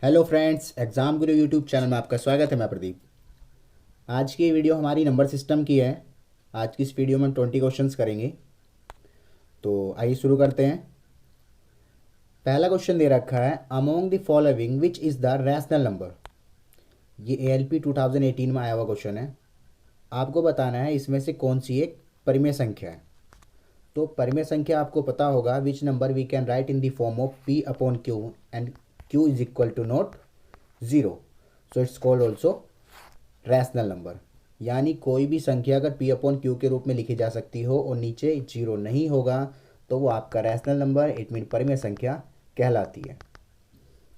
Hello friends, exam गुरु YouTube channel में आपका स्वागत है। मैं प्रदीप। आज की वीडियो हमारी नंबर सिस्टम की है। आज की इस वीडियो में हम 20 क्वेश्चंस करेंगे। तो आइए शुरू करते हैं। पहला क्वेश्चन दे रखा है, among the following which is the rational number. ये ALP 2018 में आया हुआ क्वेश्चन है। आपको बताना है इसमें से कौन सी एक परिमेय संख्या है। तो परिमेय संख्या आपको पता होगा, which number we can write in the form of P/Q and Q is equal to not zero, so it's called also rational number. यानी कोई भी संख्या अगर P/Q के रूप में लिखी जा सकती हो और नीचे जीरो नहीं होगा तो वो आपका रैशनल नंबर, इट मीन परिमेय संख्या कहलाती है।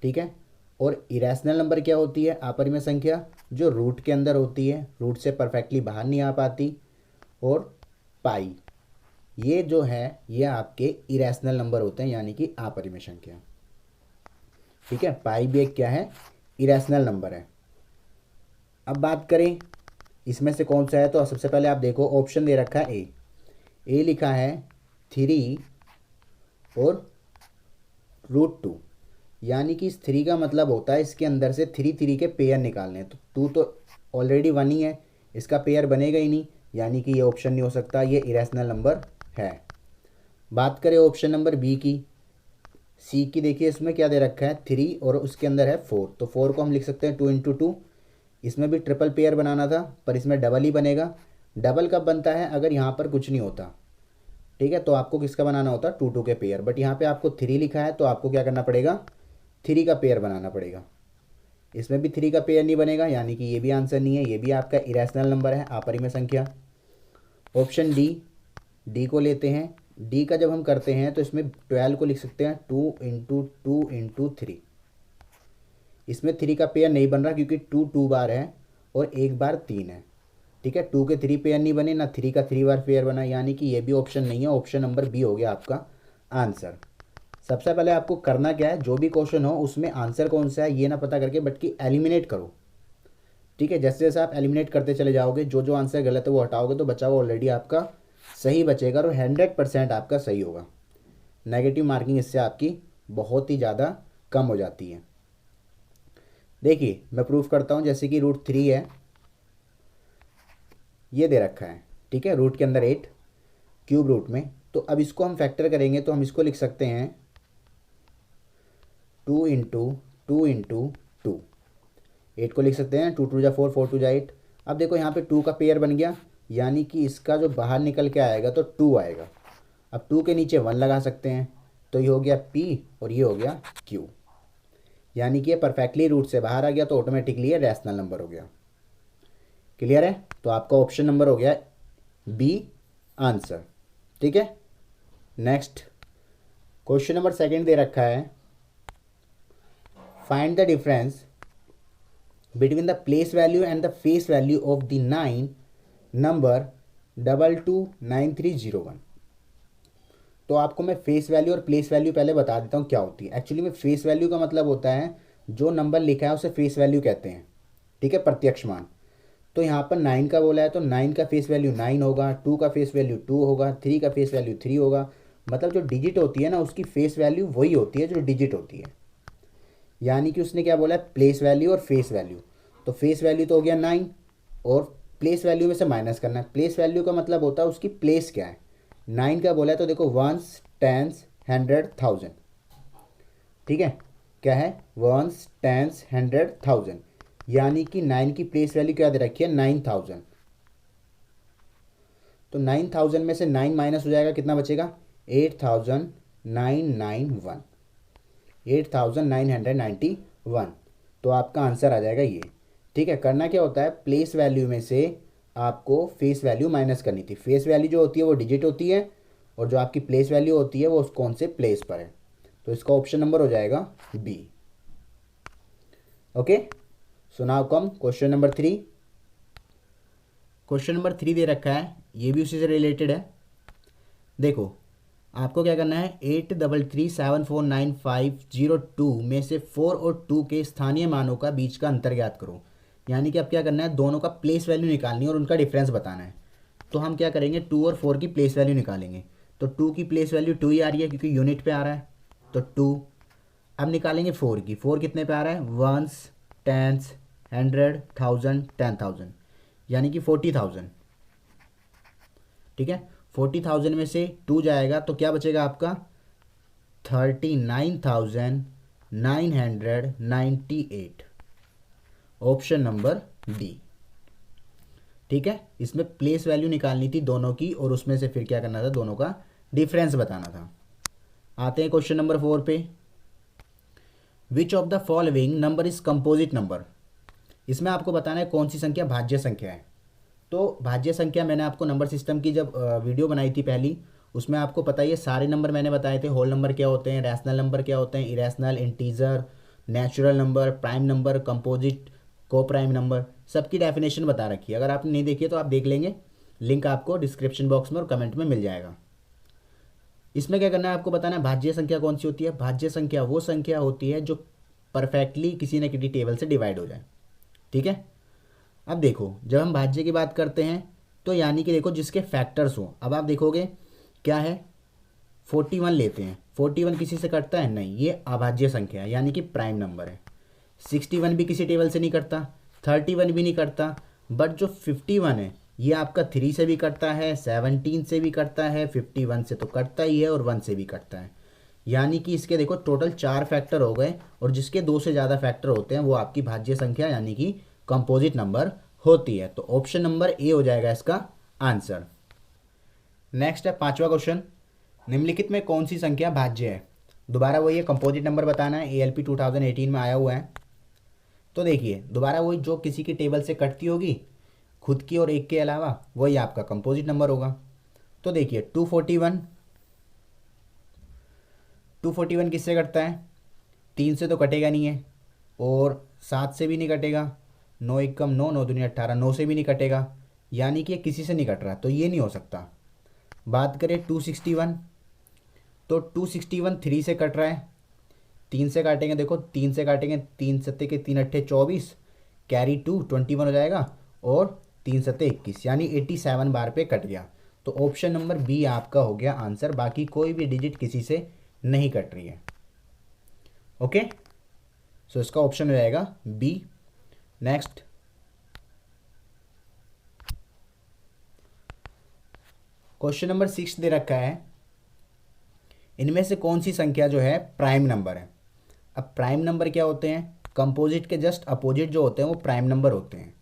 ठीक है। और इरेशनल नंबर क्या होती है? अपरिमेय संख्या, जो रूट के अंदर होती है, रूट से परफेक्टली बाहर नहीं आ पाती। और पाई, ये जो है ये आपके इरेशनल नंबर होते हैं, यानी कि अपरिमेय संख्या। ठीक है। पाई भी एक क्या है? इरेशनल नंबर है। अब बात करें इसमें से कौन सा है, तो सबसे पहले आप देखो, ऑप्शन दे रखा है ए लिखा है 3 और √2। यानी कि इस 3 का मतलब होता है इसके अंदर से 3 के पेयर निकालने हैं। तो 2 तो ऑलरेडी 1 ही है, इसका पेयर बनेगा ही नहीं, यानी कि ये ऑप्शन नहीं हो सकता, ये इरेशनल नंबर है। बात करें ऑप्शन नंबर बी की, सी की, देखिए इसमें क्या दे रखा है 3 और उसके अंदर है 4। तो 4 को हम लिख सकते हैं 2 × 2। इसमें भी ट्रिपल पेयर बनाना था पर इसमें डबल ही बनेगा। डबल कब बनता है? अगर यहाँ पर कुछ नहीं होता। ठीक है। तो आपको किसका बनाना होता? 2 के पेयर। बट यहाँ पे आपको 3 लिखा है तो आपको क्या करना पड़ेगा? 3 का पेयर बनाना पड़ेगा। इसमें भी 3 का पेयर नहीं बनेगा, यानी कि ये भी आंसर नहीं है, ये भी आपका इरेशनल नंबर है, अपरिमेय संख्या। ऑप्शन डी को लेते हैं। डी का जब हम करते हैं तो इसमें 12 को लिख सकते हैं 2 × 2 × 3। इसमें 3 का पेयर नहीं बन रहा क्योंकि 2 बार है और एक बार 3 है। ठीक है। 2 के 3 पेयर नहीं बने, ना 3 का 3 बार पेयर बना, यानी कि ये भी ऑप्शन नहीं है। ऑप्शन नंबर बी हो गया आपका आंसर। सबसे पहले आपको करना क्या है, जो भी क्वेश्चन हो उसमें आंसर कौन सा है ये ना पता करके बट कि एलिमिनेट करो। ठीक है। जैसे जैसे आप एलिमिनेट करते चले जाओगे, जो जो आंसर गलत है वो हटाओगे तो बचा हुआ ऑलरेडी आपका सही बचेगा और 100% आपका सही होगा। नेगेटिव मार्किंग इससे आपकी बहुत ही ज़्यादा कम हो जाती है। देखिए मैं प्रूफ करता हूँ। जैसे कि √3 है, ये दे रखा है। ठीक है। रूट के अंदर 8 क्यूब रूट में। तो अब इसको हम फैक्टर करेंगे तो हम इसको लिख सकते हैं 2 × 2 × 2। 8 को लिख सकते हैं 2 × 2 = 4, 4 × 2 = 8। अब देखो यहाँ पे 2 का पेयर बन गया, यानी कि इसका जो बाहर निकल के आएगा तो 2 आएगा। अब 2 के नीचे 1 लगा सकते हैं, तो ये हो गया P और ये हो गया Q। यानी कि ये परफेक्टली रूट से बाहर आ गया तो ऑटोमेटिकली ये रैशनल नंबर हो गया। क्लियर है? तो आपका ऑप्शन नंबर हो गया बी आंसर। ठीक है। नेक्स्ट क्वेश्चन नंबर सेकंड दे रखा है, find the difference between the place value and the face value of the 9 number 229301। तो आपको मैं फेस वैल्यू और प्लेस वैल्यू पहले बता देता हूँ क्या होती है। एक्चुअली में फेस वैल्यू का मतलब होता है जो नंबर लिखा है उसे फेस वैल्यू कहते हैं। ठीक है, प्रत्यक्ष मान। तो यहाँ पर 9 का बोला है तो 9 का फेस वैल्यू 9 होगा, 2 का फेस वैल्यू 2 होगा, 3 का फेस वैल्यू 3 होगा। मतलब जो डिजिट होती है ना उसकी फेस वैल्यू वही होती है जो डिजिट होती है। यानी कि उसने क्या बोला है, प्लेस वैल्यू और फेस वैल्यू। तो फेस वैल्यू तो हो गया 9 और प्लेस वैल्यू में से माइनस करना है। प्लेस वैल्यू का मतलब होता है उसकी प्लेस क्या है। 9 का बोला है तो देखो 1s, 10s, 100, 1000। ठीक है, क्या है 1s, 10s, 100, 1000। यानी कि 9 की प्लेस वैल्यू क्या दे रखी है 9000। तो 9000 में से 9 माइनस हो जाएगा, कितना बचेगा 8991, 8991। तो आपका आंसर आ जाएगा ये। ठीक है। करना क्या होता है, प्लेस वैल्यू में से आपको फेस वैल्यू माइनस करनी थी। फेस वैल्यू जो होती है वो डिजिट होती है और जो आपकी प्लेस वैल्यू होती है वो कौन से प्लेस पर है। तो इसका ऑप्शन नंबर हो जाएगा B. Okay, so now come question number 3। Question number 3 दे रखा है, ये भी उसी से रिलेटेड है। देखो आपको क्या करना है, 83374952 में से 4 और 2 के स्थानीय मानों का बीच का अंतर ज्ञात करो। यानी कि अब क्या करना है, दोनों का प्लेस वैल्यू निकालनी है और उनका डिफरेंस बताना है। तो हम क्या करेंगे, 2 और 4 की प्लेस वैल्यू निकालेंगे। तो 2 की प्लेस वैल्यू 2 ही आ रही है क्योंकि यूनिट पे आ रहा है, तो 2। अब निकालेंगे 4 की। 4 कितने पे आ रहा है? वंस, टेंस, 100, 1000, 10,000, यानी कि 40,000। ठीक है, 40,000 में से 2 जाएगा तो क्या बचेगा आपका? 39,998। Option number D. ठीक है, इसमें प्लेस वैल्यू निकालनी थी दोनों की और उसमें से फिर क्या करना था? दोनों का डिफरेंस बताना था। आते हैं क्वेश्चन नंबर 4 पे। विच of the following number is composite number. इसमें आपको बताना है कौन सी संख्या भाज्य संख्या है। तो भाज्य संख्या मैंने आपको नंबर सिस्टम की जब वीडियो बनाई थी पहली, उसमें आपको पता ही है सारे नंबर मैंने बताए थे। होल नंबर क्या होते हैं, रैशनल नंबर क्या होते हैं, irrational, integer, natural number, prime number, composite, को प्राइम नंबर, सबकी डेफिनेशन बता रखी है। अगर आपने नहीं देखी है तो आप देख लेंगे, लिंक आपको डिस्क्रिप्शन बॉक्स में और कमेंट में मिल जाएगा। इसमें क्या करना है आपको बताना है भाज्य संख्या कौन सी होती है। भाज्य संख्या वो संख्या होती है जो परफेक्टली किसी न किसी टेबल से डिवाइड हो जाए। ठीक है, अब देखो जब हम भाज्य की बात करते हैं तो यानी कि देखो जिसके फैक्टर्स हो। अब आप देखोगे क्या है, 41 लेते हैं। 41 किसी से कटता है? नहीं, ये अभाज्य संख्या है, यानी कि प्राइम नंबर है। 61 भी किसी टेबल से नहीं कटता, 31 भी नहीं कटता, बट जो 51 है ये आपका 3 से भी कटता है, 17 से भी कटता है, 51 से तो कटता ही है और 1 से भी कटता है। यानी कि इसके देखो टोटल 4 फैक्टर हो गए और जिसके 2 से ज़्यादा फैक्टर होते हैं वो आपकी भाज्य संख्या यानी कि कंपोजिट नंबर होती है। तो ऑप्शन नंबर ए हो जाएगा इसका आंसर। नेक्स्ट है 5वां क्वेश्चन। निम्नलिखित में कौन सी संख्या भाज्य है? दोबारा वही है, कंपोजिट नंबर बताना है। ALP 2018 में आया हुआ है। तो देखिए दोबारा वही, जो किसी की टेबल से कटती होगी खुद की और एक के अलावा, वही आपका कंपोजिट नंबर होगा। तो देखिए 241 किससे कटता है? 3 से तो कटेगा नहीं है और 7 से भी नहीं कटेगा, 9 एकम 9, 9 दूनी 18, 9 से भी नहीं कटेगा, यानी कि ये किसी से नहीं कट रहा, तो ये नहीं हो सकता। बात करें 261, तो 261 3 से कट रहा है। 3 से काटेंगे, देखो 3 से काटेंगे, 3 सत्ते के 3 अट्ठे 24, कैरी 2 21 हो जाएगा और 3 सत्ते 21, यानी 87 बार पे कट गया। तो ऑप्शन नंबर बी आपका हो गया आंसर। बाकी कोई भी डिजिट किसी से नहीं कट रही है। ओके, सो इसका ऑप्शन हो जाएगा बी। नेक्स्ट क्वेश्चन नंबर 6 दे रखा है, इनमें से कौन सी संख्या जो है प्राइम नंबर है। अब प्राइम नंबर क्या होते हैं? कंपोजिट के जस्ट अपोजिट जो होते हैं वो प्राइम नंबर होते हैं,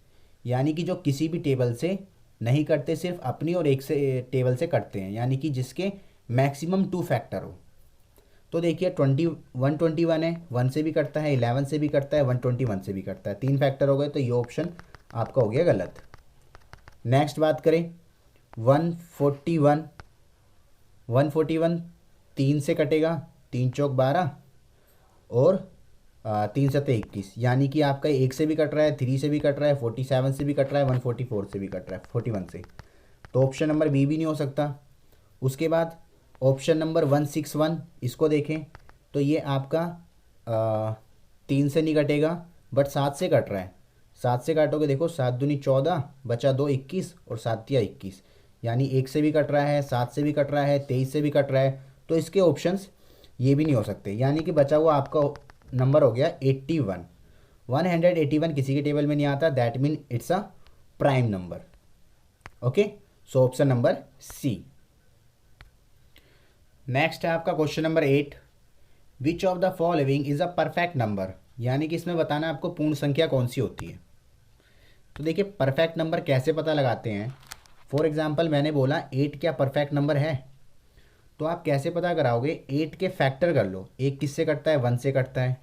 यानी कि जो किसी भी टेबल से नहीं कटते, सिर्फ अपनी और एक से टेबल से कटते हैं, यानी कि जिसके मैक्सिमम 2 फैक्टर हो। तो देखिए 121 है, 1 से भी कटता है, 11 से भी कटता है, 121 से भी कटता है, 3 फैक्टर हो गए, तो ये ऑप्शन आपका हो गया गलत। नेक्स्ट बात करें 141 3 से कटेगा, 3 चौक 12 और 3 सत्ते 21, यानी कि आपका 1 से भी कट रहा है, 3 से भी कट रहा है, 47 से भी कट रहा है, 144 से भी कट रहा है, 41 से, तो ऑप्शन नंबर बी भी नहीं हो सकता। उसके बाद ऑप्शन नंबर 161, इसको देखें तो ये आपका 3 से नहीं कटेगा बट 7 से कट रहा है। 7 से काटोगे, देखो 7 दूनी 14, बचा 2 21 और 7 तिया 21, यानी 1 से भी कट रहा है, 7 से भी कट रहा है, 23 से भी कट रहा है, तो इसके ऑप्शंस ये भी नहीं हो सकते। यानी कि बचा हुआ आपका नंबर हो गया 81। 181 किसी के टेबल में नहीं आता, that mean it's a prime number. Okay, so option number C. Next है आपका question number 8, which of the following is a perfect number. यानी कि इसमें बताना है आपको पूर्ण संख्या कौन सी होती है। तो देखिए परफेक्ट नंबर कैसे पता लगाते हैं। फॉर एग्जाम्पल मैंने बोला 8 क्या परफेक्ट नंबर है, तो आप कैसे पता कराओगे? 8 के फैक्टर कर लो। 1 किससे कटता है? 1 से कटता है,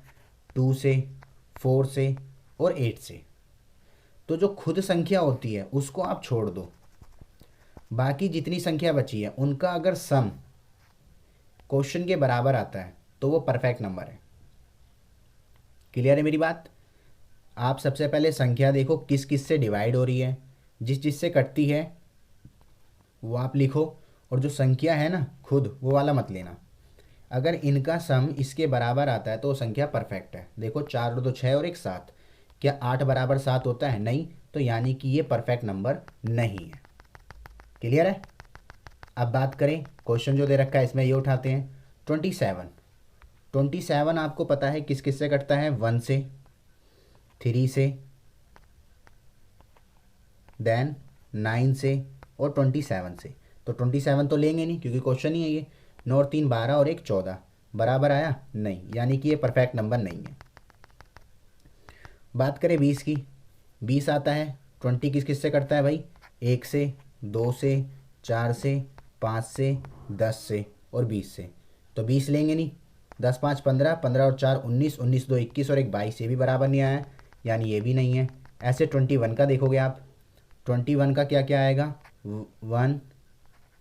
2 से, 4 से और 8 से। तो जो खुद संख्या होती है उसको आप छोड़ दो, बाकी जितनी संख्या बची है उनका अगर सम क्वेश्चन के बराबर आता है तो वो परफेक्ट नंबर है। क्लियर है मेरी बात? आप सबसे पहले संख्या देखो किस किस से डिवाइड हो रही है, जिस जिस से कटती है वो आप लिखो, और जो संख्या है ना खुद, वो वाला मत लेना। अगर इनका सम इसके बराबर आता है तो वो संख्या परफेक्ट है। देखो 4 और 2 6 और 1 7, क्या 8 बराबर 7 होता है? नहीं, तो यानी कि ये परफेक्ट नंबर नहीं है। क्लियर है? अब बात करें क्वेश्चन जो दे रखा है इसमें ये उठाते हैं 27। 27 आपको पता है किस किस से कटता है, 1 से, 3 से, देन 9 से और 27 से। तो 27 तो लेंगे नहीं क्योंकि क्वेश्चन ही है ये। 9 और 3 12 और 1 14 बराबर आया नहीं, यानी कि ये परफेक्ट नंबर नहीं है। बात करें 20 की, 20 आता है, 20 किस किस से कटता है भाई, 1 से, 2 से, 4 से, 5 से, 10 से और 20 से। तो 20 लेंगे नहीं, 10 5 15, 15 और 4 19, 19 2 21 और 1 22, ये भी बराबर नहीं आया, यानी ये भी नहीं है। ऐसे 21 का देखोगे आप, 21 का क्या क्या आएगा, 1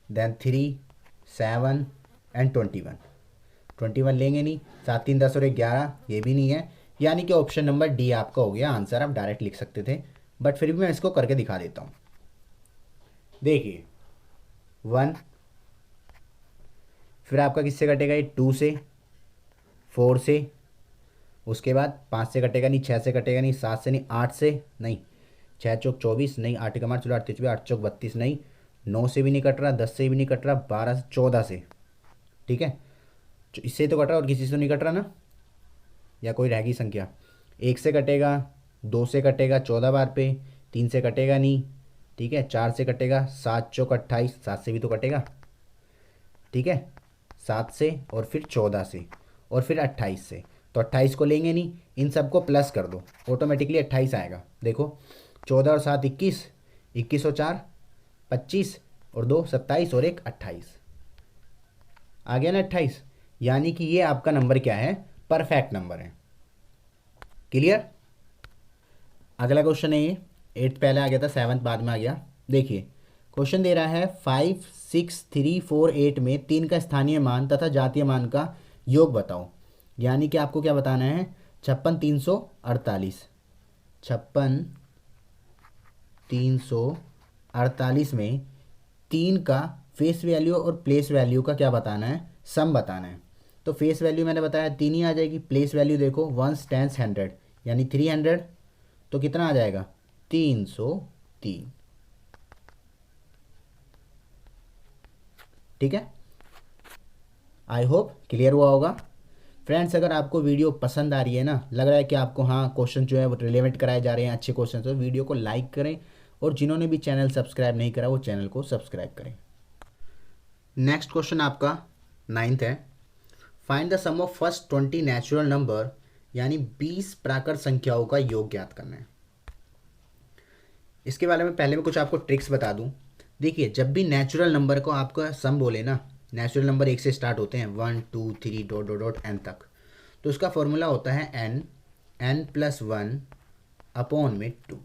देन 3 7 एंड 21 लेंगे नहीं, 7 3 10 और 1 11, ये भी नहीं है, यानी कि ऑप्शन नंबर डी आपका हो गया आंसर। आप डायरेक्ट लिख सकते थे बट फिर भी मैं इसको करके दिखा देता हूँ। देखिए 1, फिर आपका किससे कटेगा ये, 2 से, 4 से, उसके बाद 5 से कटेगा नहीं, 6 से कटेगा नहीं, 7 से नहीं, 8 से नहीं, 6 चौक 24 नहीं, 8 का मार चलो 8 3 8 चौक 32 नहीं, 9 से भी नहीं कट रहा, 10 से भी नहीं कट रहा, 12 से 14 से, ठीक है, इससे तो कट रहा और किसी से तो नहीं कट रहा ना, या कोई रहेगी संख्या। 1 से कटेगा, 2 से कटेगा 14 बार पे, 3 से कटेगा नहीं, ठीक है, 4 से कटेगा, 7 चौक 28, 7 से भी तो कटेगा, ठीक है, 7 से और फिर 14 से और फिर 28 से। तो 28 को लेंगे नहीं, इन सबको प्लस कर दो, ऑटोमेटिकली 28 आएगा। देखो 14 और 7 21, 21 और 4 25 और 2 27 और 1 28, आ गया ना 28, यानी कि ये आपका नंबर क्या है, परफेक्ट नंबर है। क्लियर। अगला क्वेश्चन है ये, 8th पहले आ गया था, 7th बाद में आ गया। देखिए क्वेश्चन दे रहा है 5 6 3 4 8 में 3 का स्थानीय मान तथा जातीय मान का योग बताओ। यानी कि आपको क्या बताना है, 56 348, 56 348 में 3 का फेस वैल्यू और प्लेस वैल्यू का क्या बताना है, सम बताना है। तो फेस वैल्यू मैंने बताया 3 ही आ जाएगी, प्लेस वैल्यू देखो 1 10 100 यानी 300, तो कितना आ जाएगा 303, ठीक है। आई होप क्लियर हुआ होगा। फ्रेंड्स अगर आपको वीडियो पसंद आ रही है ना, लग रहा है कि आपको हाँ क्वेश्चन जो है वो रिलेवेंट कराए जा रहे हैं, अच्छे क्वेश्चन, तो वीडियो को लाइक करें और जिन्होंने भी चैनल सब्सक्राइब नहीं करा वो चैनल को सब्सक्राइब करें। नेक्स्ट क्वेश्चन आपका 9th है, find the sum of first 20 natural number, यानी 20 प्राकृत संख्याओं का योग ज्ञात करना है। इसके बारे में पहले मैं कुछ आपको ट्रिक्स बता दूं। देखिए जब भी नेचुरल नंबर को आपका सम बोले ना, नेचुरल नंबर 1 से स्टार्ट होते हैं, 1 2 3 डॉट डॉट डॉट एन तक, तो उसका फॉर्मूला होता है n प्लस 1 अपॉन में 2,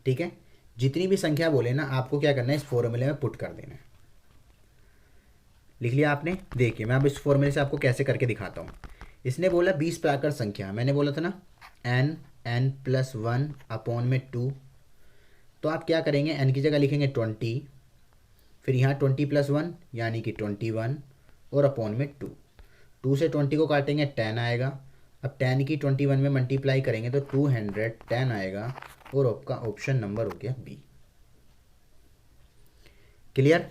ठीक है। जितनी भी संख्या बोले ना आपको क्या करना है, इस फॉर्मूले में पुट कर देना है। लिख लिया आपने। देखिए मैं अब इस फॉर्मूले से आपको कैसे करके दिखाता हूँ। इसने बोला 20 प्राकृत संख्या, मैंने बोला था ना n प्लस 1 अपॉन में 2, तो आप क्या करेंगे, n की जगह लिखेंगे 20, फिर यहाँ 20 प्लस 1 यानी कि 21 और अपॉन में 2, 2 से 20 को काटेंगे 10 आएगा। अब 10 की 21 में मल्टीप्लाई करेंगे तो 210 आएगा और आपका ऑप्शन नंबर हो गया बी। क्लियर।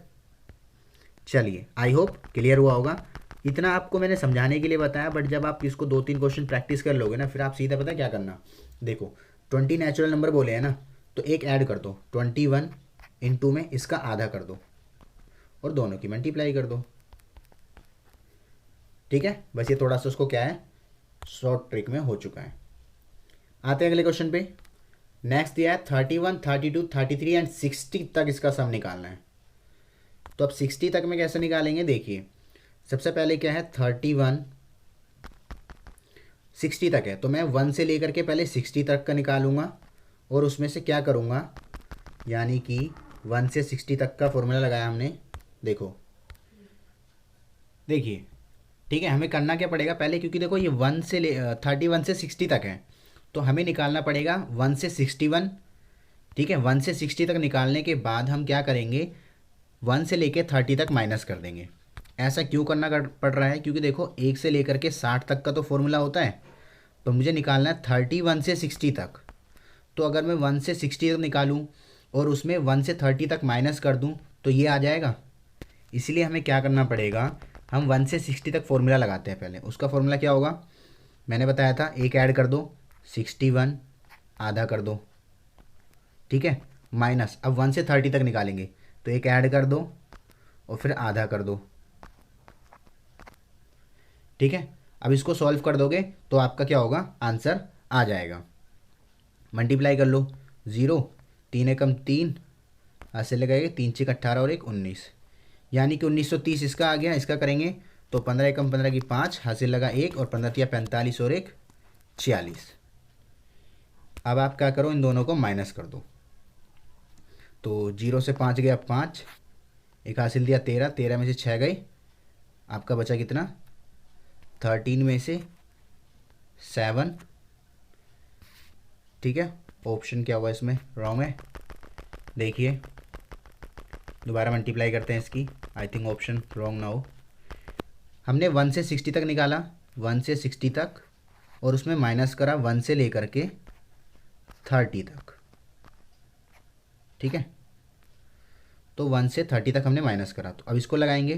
चलिए आई होप क्लियर हुआ होगा। इतना आपको मैंने समझाने के लिए बताया, बट जब आप इसको 2-3 क्वेश्चन प्रैक्टिस कर लोगे ना, फिर आप सीधा पता क्या करना, देखो 20 नेचुरल नंबर बोले हैं ना, तो एक ऐड कर दो, 21 इंटू में इसका आधा कर दो और दोनों की मल्टीप्लाई कर दो, ठीक है। बस ये थोड़ा सा उसको क्या है, शॉर्ट ट्रिक में हो चुका है। आते हैं अगले क्वेश्चन पे। नेक्स्ट दिया है 31 32 33 एंड 60 तक इसका सम निकालना है। तो अब 60 तक में कैसे निकालेंगे, देखिए सबसे पहले क्या है, 31 60 तक है, तो मैं 1 से लेकर के पहले 60 तक का निकालूंगा और उसमें से क्या करूंगा, यानी कि 1 से 60 तक का फॉर्मूला लगाया हमने। देखो देखिए ठीक है, हमें करना क्या पड़ेगा पहले, क्योंकि देखो ये 31 से 60 तक है, तो हमें निकालना पड़ेगा 1 से 61, ठीक है। 1 से 60 तक निकालने के बाद हम क्या करेंगे, 1 से लेके 30 तक माइनस कर देंगे। ऐसा क्यों करना पड़ रहा है, क्योंकि देखो 1 से लेकर के 60 तक का तो फॉर्मूला होता है, तो मुझे निकालना है 31 से 60 तक। तो अगर मैं 1 से 60 तक निकालूं और उसमें 1 से 30 तक माइनस कर दूं तो ये आ जाएगा। इसलिए हमें क्या करना पड़ेगा, हम 1 से 60 तक फॉर्मूला लगाते हैं। पहले उसका फॉर्मूला क्या होगा, मैंने बताया था, एक ऐड कर दो 61, आधा कर दो, ठीक है, माइनस, अब 1 से 30 तक निकालेंगे तो एक ऐड कर दो और फिर आधा कर दो, ठीक है। अब इसको सॉल्व कर दोगे तो आपका क्या होगा, आंसर आ जाएगा। मल्टीप्लाई कर लो, 0, 3 एकम 3, ऐसे लगाएंगे 3 6 18 और 1 19, यानी कि 1930 इसका आ गया। इसका करेंगे तो 15 एकम 15 की 5, हासिल लगा 1 और 15 तिया 45 और 1 46। अब आप क्या करो, इन दोनों को माइनस कर दो। तो 0 से 5 गया 5, एक हासिल दिया 13, 13 में से 6 गए, आपका बचा कितना, 13 में से 7, ठीक है। ऑप्शन क्या हुआ इसमें, रॉन्ग है। देखिए दोबारा मल्टीप्लाई करते हैं इसकी, आई थिंक ऑप्शन रॉन्ग ना हो। हमने 1 से 60 तक निकाला, 1 से 60 तक, और उसमें माइनस करा 1 से लेकर के 30 तक, ठीक है। तो 1 से 30 तक हमने माइनस करा। तो अब इसको लगाएंगे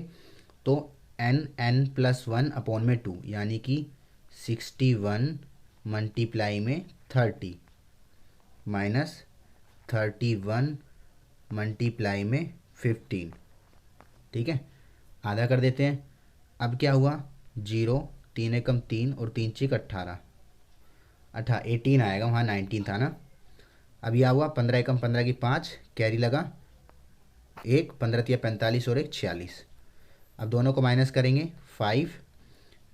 तो n+1 अपॉन में 2, यानी कि 61 मल्टीप्लाई में 30 माइनस 31 मल्टीप्लाई में 15, ठीक है। आधा कर देते हैं। अब क्या हुआ, 0, 3 एकम 3 और 3 6 18, 18 आएगा, वहाँ 19 था ना। अब यह हुआ 15 एकम 15 की 5, कैरी लगा 1, 15 तिया 45 और 1 46। अब दोनों को माइनस करेंगे, 5,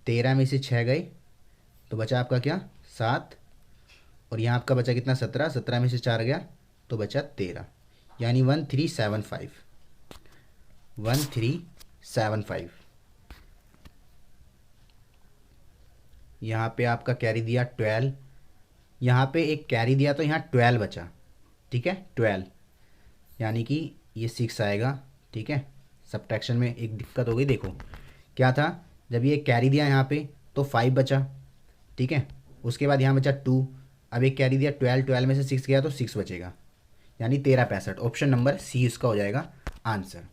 13 में से 6 गए तो बचा आपका क्या, 7, और यहाँ आपका बचा कितना, 17, 17 में से 4 गया तो बचा 13, यानी 1375, 1375। यहाँ पे आपका कैरी दिया 12, यहाँ पे एक कैरी दिया तो यहाँ 12 बचा, ठीक है, 12, यानी कि ये 6 आएगा, ठीक है। सब्ट्रैक्शन में एक दिक्कत हो गई, देखो क्या था, जब ये कैरी दिया यहाँ पे तो 5 बचा, ठीक है, उसके बाद यहाँ बचा 2, अब एक कैरी दिया 12, 12 में से 6 गया तो 6 बचेगा, यानी 1365। ऑप्शन नंबर सी इसका हो जाएगा आंसर,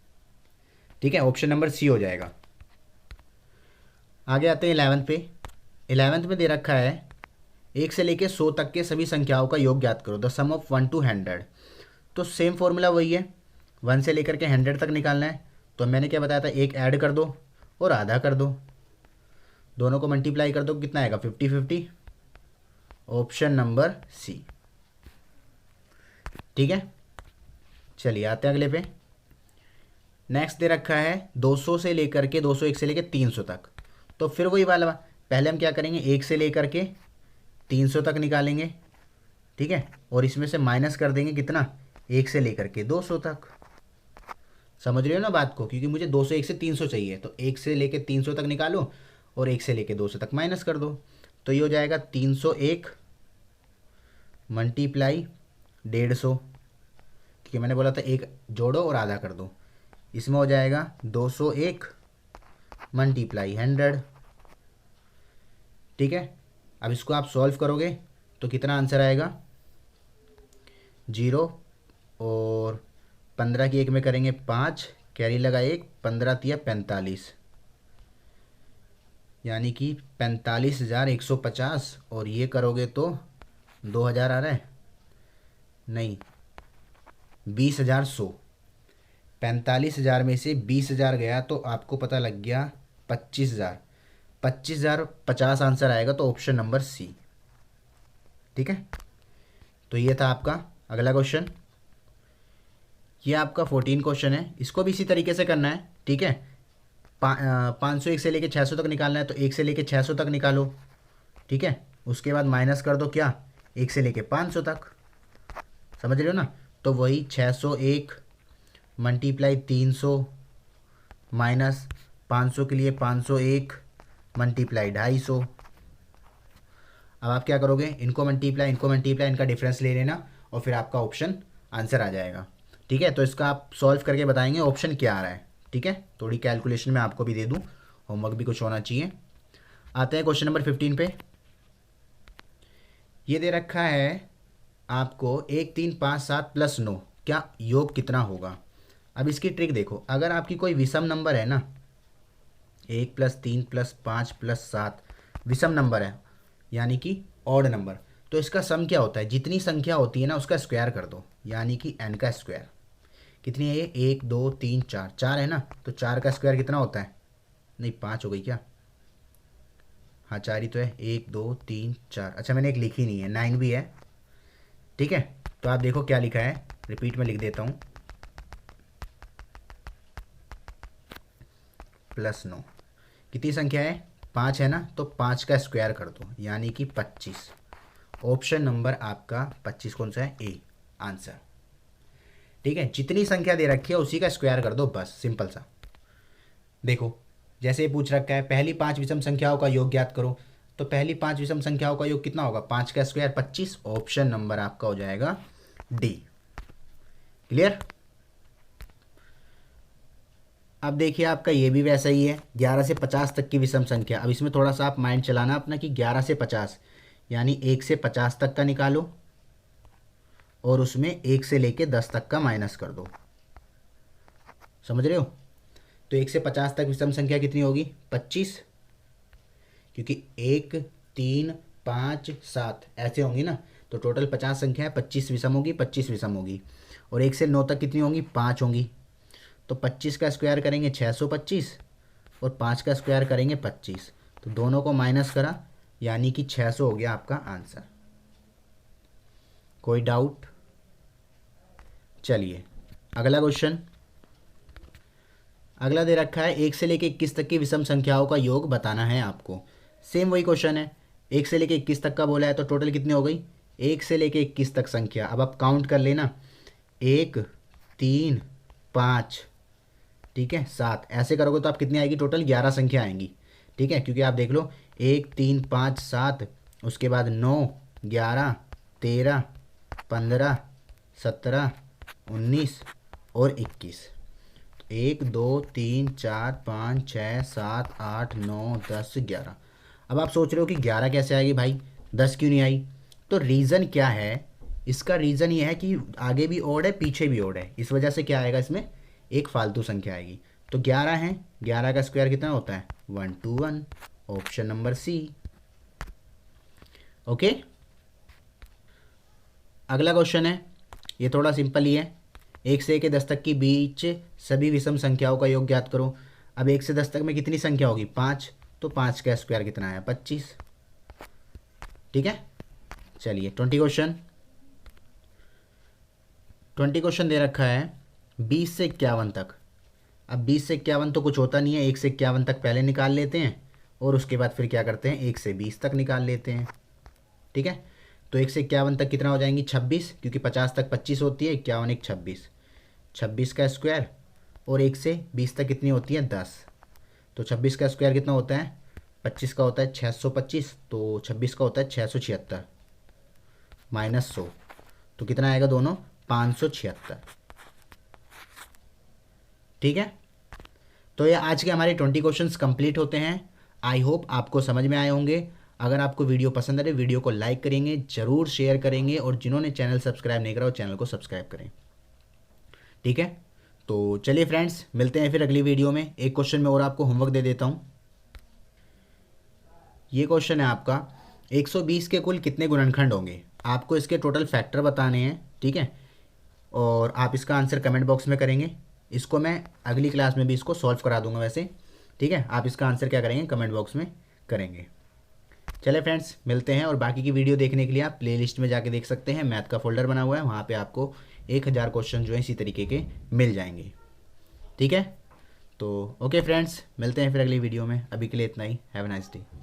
ठीक है, ऑप्शन नंबर सी हो जाएगा। आगे आते हैं 11th पे। 11th में दे रखा है 1 से लेके 100 तक के सभी संख्याओं का योग ज्ञात करो, द सम ऑफ 1 to 100। तो सेम फॉर्मूला वही है, 1 से लेकर के 100 तक निकालना है। तो मैंने क्या बताया था, एक ऐड कर दो और आधा कर दो, दोनों को मल्टीप्लाई कर दो, कितना आएगा, 50-50, ऑप्शन नंबर सी, ठीक है। चलिए आते हैं अगले पे। नेक्स्ट दे रखा है 200 से लेकर के 201 से लेकर 300 तक। तो फिर वही वाला, पहले हम क्या करेंगे, 1 से लेकर के 300 तक निकालेंगे, ठीक है, और इसमें से माइनस कर देंगे कितना, 1 से लेकर के 200 तक। समझ रहे हो ना बात को, क्योंकि मुझे 201 से 300 चाहिए, तो 1 से लेके 300 तक निकालो और 1 से लेके 200 तक माइनस कर दो। तो ये हो जाएगा 301 मल्टीप्लाई 150, क्योंकि मैंने बोला था एक जोड़ो और आधा कर दो। इसमें हो जाएगा 201 मल्टीप्लाई 100, ठीक है। अब इसको आप सॉल्व करोगे तो कितना आंसर आएगा, 0 और 15 की 1 में करेंगे 5, कैरी लगा 1, 15 तिया 45, यानी कि 45,150, और ये करोगे तो 2000 आ रहा है, नहीं 20,100। 45,000 में से 20,000 गया तो आपको पता लग गया 25,000, 25,050 आंसर आएगा, तो ऑप्शन नंबर सी, ठीक है। तो ये था आपका अगला क्वेश्चन। ये आपका 14 क्वेश्चन है, इसको भी इसी तरीके से करना है, ठीक है। 501 से लेके 600 तक निकालना है, तो 1 से लेके 600 तक निकालो, ठीक है, उसके बाद माइनस कर दो क्या, 1 से लेके 500 तक, समझ रहे हो ना। तो वही 601 मल्टीप्लाई 300 माइनस 500 के लिए 501 मल्टीप्लाई 250। अब आप क्या करोगे, इनको मल्टीप्लाई इनका डिफरेंस ले लेना और फिर आपका ऑप्शन आंसर आ जाएगा, ठीक है। तो इसका आप सॉल्व करके बताएंगे ऑप्शन क्या आ रहा है, ठीक है। थोड़ी कैलकुलेशन मैं आपको भी दे दूं, होमवर्क भी कुछ होना चाहिए। आते हैं क्वेश्चन नंबर 15 पे। ये दे रखा है आपको 1 3 5 7 + 9 क्या योग कितना होगा। अब इसकी ट्रिक देखो, अगर आपकी कोई विषम नंबर है ना, 1+3+5+7 विषम नंबर है, यानी कि ऑड नंबर। तो इसका सम क्या होता है, जितनी संख्या होती है ना उसका स्क्वायर कर दो, यानी कि n का स्क्वायर। कितनी है ये, 1 2 3 4, 4 है ना, तो 4 का स्क्वायर कितना होता है, नहीं 5 हो गई क्या, हाँ 4 ही तो है, 1 2 3 4। अच्छा मैंने एक लिखी नहीं है, 9 भी है, ठीक है। तो आप देखो क्या लिखा है, रिपीट में लिख देता हूँ, +9। कितनी संख्या है, 5 है ना, तो 5 का स्क्वायर कर दो, यानी कि 25। ऑप्शन नंबर आपका 25 कौन सा है, ए आंसर। ठीक है, जितनी संख्या दे रखी है उसी का स्क्वायर कर दो, बस सिंपल सा। देखो जैसे ही पूछ रखा है पहली 5 विषम संख्याओं का योग ज्ञात करो, तो पहली 5 विषम संख्याओं का योग कितना होगा, 5 का स्क्वायर 25। ऑप्शन नंबर आपका हो जाएगा डी। क्लियर। अब देखिए आपका ये भी वैसा ही है, 11 से 50 तक की विषम संख्या। अब इसमें थोड़ा सा आप माइंड चलाना अपना कि 11 से 50 यानी 1 से 50 तक का निकालो और उसमें 1 से लेके 10 तक का माइनस कर दो, समझ रहे हो। तो 1 से 50 तक विषम संख्या कितनी होगी, 25, क्योंकि 1 3 5 7 ऐसे होंगी ना, तो टोटल 50 संख्या है, 25 विषम होगी, 25 विषम होगी। और 1 से 9 तक कितनी होंगी, 5 होंगी। तो 25 का स्क्वायर करेंगे 625 और 5 का स्क्वायर करेंगे 25, तो दोनों को माइनस करा, यानी कि 600 हो गया आपका आंसर। कोई डाउट। चलिए अगला क्वेश्चन। अगला दे रखा है 1 से लेके 21 तक की विषम संख्याओं का योग बताना है आपको। सेम वही क्वेश्चन है, 1 से लेके 21 तक का बोला है, तो टोटल कितनी हो गई, 1 से लेके 21 तक संख्या। अब आप काउंट कर लेना, 1 3 5, ठीक है 7, ऐसे करोगे तो आप कितनी आएगी, टोटल 11 संख्या आएंगी। ठीक है, क्योंकि आप देख लो 1 3 5 7, उसके बाद 9 11 13 15 17 19 और 21। 1 2 3 4 5 6 7 8 9 10 11। अब आप सोच रहे हो कि 11 कैसे आएगी भाई, 10 क्यों नहीं आई। तो रीज़न क्या है, इसका रीज़न ये है कि आगे भी ओड है पीछे भी ओड है, इस वजह से क्या आएगा, इसमें एक फालतू संख्या आएगी। तो 11 है, 11 का स्क्वायर कितना होता है, 121। Option number C. ओके। अगला क्वेश्चन है, ये थोड़ा सिंपल ही है, 1 से 10 तक की बीच सभी विषम संख्याओं का योग ज्ञात करो। अब 1 से 10 तक में कितनी संख्या होगी, 5, तो 5 का स्क्वायर कितना है, 25। ठीक है। चलिए 20 क्वेश्चन दे रखा है 20 से 51 तक। अब 20 से 51 तो कुछ होता नहीं है, 1 से 51 तक पहले निकाल लेते हैं और उसके बाद फिर क्या करते हैं, 1 से 20 तक निकाल लेते हैं। ठीक है, तो 1 से 51 तक कितना हो जाएंगी, 26, क्योंकि 50 तक 25 होती है, 51 1 26, 26 का स्क्वायर। और 1 से 20 तक कितनी होती है, 10, तो 26 का स्क्वायर कितना होता है, 25 का होता है 625, तो 26 का होता है 676 -100, तो कितना आएगा दोनों, 576। ठीक है, तो ये आज के हमारे 20 क्वेश्चंस कंप्लीट होते हैं। आई होप आपको समझ में आए होंगे। अगर आपको वीडियो पसंद आए वीडियो को लाइक करेंगे, ज़रूर शेयर करेंगे, और जिन्होंने चैनल सब्सक्राइब नहीं करा वो चैनल को सब्सक्राइब करें। ठीक है, तो चलिए फ्रेंड्स, मिलते हैं फिर अगली वीडियो में। एक क्वेश्चन में और आपको होमवर्क दे देता हूँ। ये क्वेश्चन है आपका, 120 के कुल कितने गुणनखंड होंगे। आपको इसके टोटल फैक्टर बताने हैं। ठीक है, और आप इसका आंसर कमेंट बॉक्स में करेंगे। इसको मैं अगली क्लास में भी इसको सॉल्व करा दूंगा वैसे। ठीक है, आप इसका आंसर क्या करेंगे, कमेंट बॉक्स में करेंगे। चले फ्रेंड्स, मिलते हैं, और बाकी की वीडियो देखने के लिए आप प्लेलिस्ट में जाके देख सकते हैं, मैथ का फोल्डर बना हुआ है, वहाँ पे आपको 1000 क्वेश्चन जो है इसी तरीके के मिल जाएंगे। ठीक है, तो ओके फ्रेंड्स, मिलते हैं फिर अगली वीडियो में। अभी के लिए इतना ही। Have a nice day.